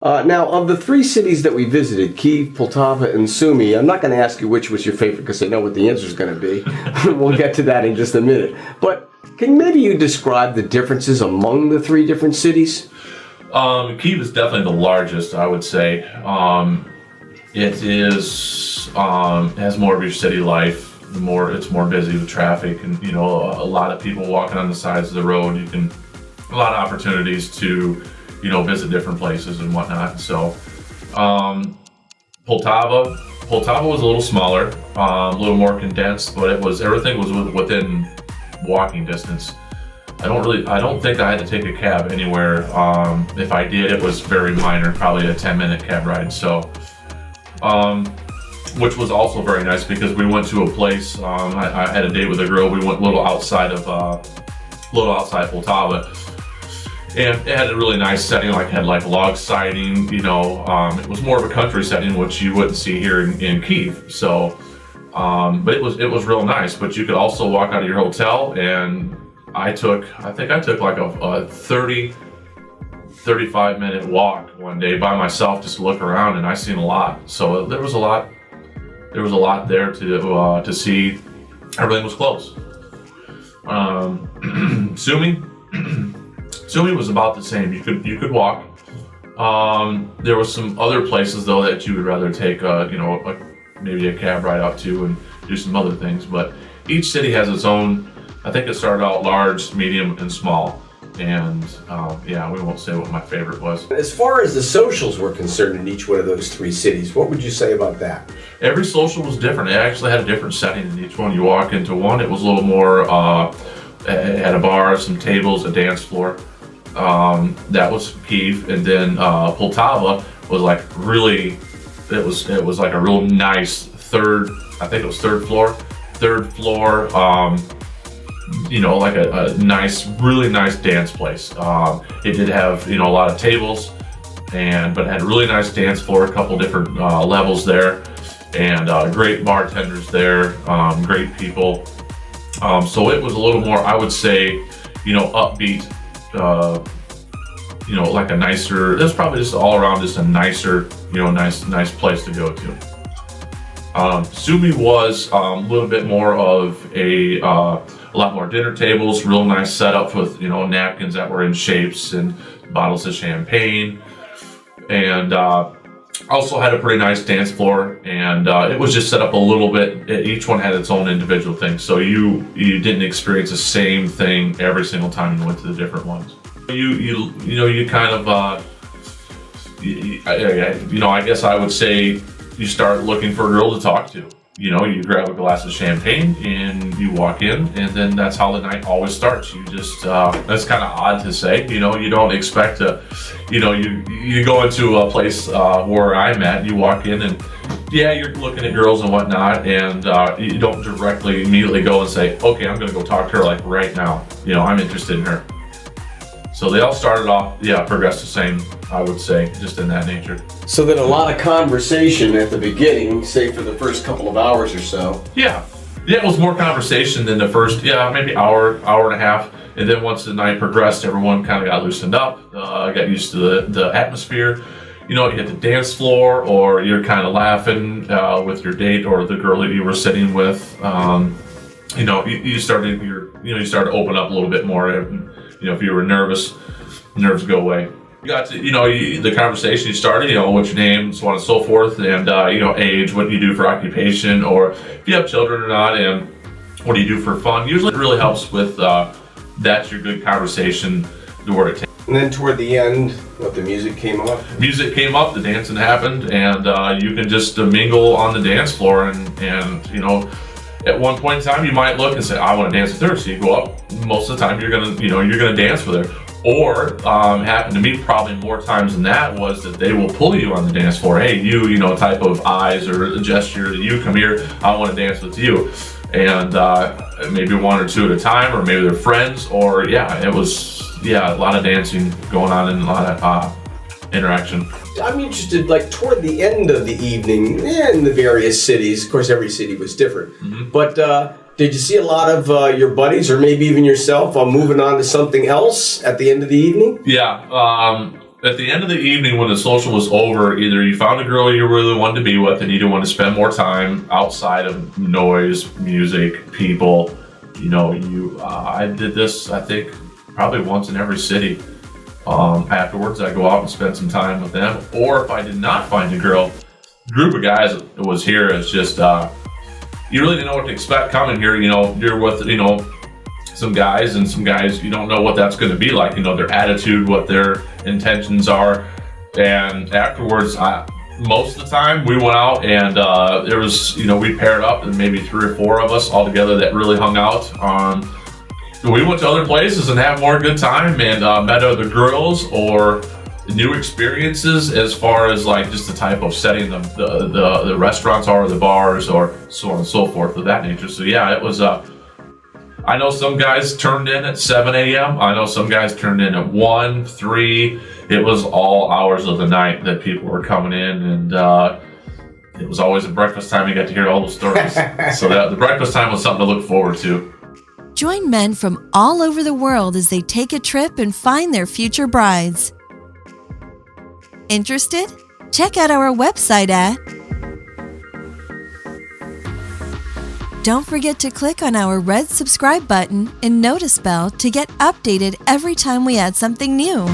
Now, of the three cities that we visited, Kiev, Poltava, and Sumy, I'm not going to ask you which was your favorite because I know what the answer is going to be. We'll get to that in just a minute. But can maybe you describe the differences among the three different cities? Kiev is definitely the largest, I would say. It has more of your city life. It's more busy with traffic, and a lot of people walking on the sides of the road. A lot of opportunities to visit different places and whatnot. So, Poltava was a little smaller, a little more condensed, but everything was within walking distance. I don't think I had to take a cab anywhere. If I did, it was very minor, probably a 10-minute cab ride. So, which was also very nice because we went to a place. I had a date with a girl. We went a little outside Poltava. And it had a really nice setting, had log siding, it was more of a country setting, which you wouldn't see here in Kiev. So, but it was real nice. But you could also walk out of your hotel, and I think I took like a 35-minute walk one day by myself just to look around, and I seen a lot. So there was a lot there to see. Everything was close. Sumy was about the same. You could walk. There were some other places though that you would rather take maybe a cab ride up to and do some other things. But each city has its own. I think it started out large, medium, and small. And we won't say what my favorite was. As far as the socials were concerned in each one of those three cities, what would you say about that? Every social was different. It actually had a different setting in each one. You walk into one, it was a little more. It had a bar, some tables, a dance floor. That was Kiev, and then Poltava was like really. It was like a real nice third. I think it was third floor. Like a nice, really nice dance place. It did have a lot of tables, but it had a really nice dance floor, a couple different levels there, and great bartenders there, great people. So it was a little more, I would say, upbeat. Like a nicer. It was probably just all around just a nicer, nice place to go to. Sumy was a little bit more of a lot more dinner tables, real nice setup with napkins that were in shapes and bottles of champagne, and also had a pretty nice dance floor. And it was just set up a little bit. Each one had its own individual thing, so you didn't experience the same thing every single time you went to the different ones. You kind of I guess I would say you start looking for a girl to talk to. You grab a glass of champagne and you walk in, and then that's how the night always starts. You just that's kind of odd to say. You don't expect to. You go into a place where I'm at. You walk in and you're looking at girls and whatnot, and you don't directly immediately go and say, okay, I'm going to go talk to her like right now. I'm interested in her. So they all started off, progressed the same, I would say, just in that nature. So then a lot of conversation at the beginning, say for the first couple of hours or so. Yeah, it was more conversation than the first, maybe hour and a half. And then once the night progressed, everyone kind of got loosened up, got used to the atmosphere. You hit the dance floor, or you're kind of laughing with your date or the girl that you were sitting with. You started to open up a little bit more. If you were nerves go away. You got to, the conversation you started, what's your name, so on and so forth, and, age, what do you do for occupation, or if you have children or not, and what do you do for fun. Usually it really helps with, that's your good conversation to where it takes. And then toward the end, the music came up? Music came up, the dancing happened, and you can just mingle on the dance floor, and at one point in time, you might look and say, I want to dance with her. So you go up. Most of the time, you're gonna dance with her. Or happened to me probably more times than that was that they will pull you on the dance floor. Hey, type of eyes or a gesture. You come here. I want to dance with you. And maybe one or two at a time, or maybe they're friends. Or it was a lot of dancing going on and a lot of interaction. I'm interested, toward the end of the evening, in the various cities. Of course, every city was different. Mm-hmm. But did you see a lot of your buddies, or maybe even yourself, moving on to something else at the end of the evening? Yeah. at the end of the evening when the social was over, either you found a girl you really wanted to be with and you didn't want to spend more time outside of noise, music, people. I did this, I think, probably once in every city. Afterwards, I go out and spend some time with them. Or if I did not find a girl, the group of guys that was here is just, you really didn't know what to expect coming here. You're with, some guys, and some guys you don't know what that's going to be like, their attitude, what their intentions are. And afterwards, most of the time we went out and there was, we paired up and maybe 3 or 4 of us all together that really hung out. We went to other places and had more good time and met other girls or new experiences as far as like just the type of setting the restaurants are, or the bars, or so on and so forth of that nature. So yeah, it was I know some guys turned in at 7 a.m. I know some guys turned in at 1, 3. It was all hours of the night that people were coming in, and it was always at breakfast time. You got to hear all those stories. So the breakfast time was something to look forward to. Join men from all over the world as they take a trip and find their future brides. Interested? Check out our website at... Don't forget to click on our red subscribe button and notice bell to get updated every time we add something new.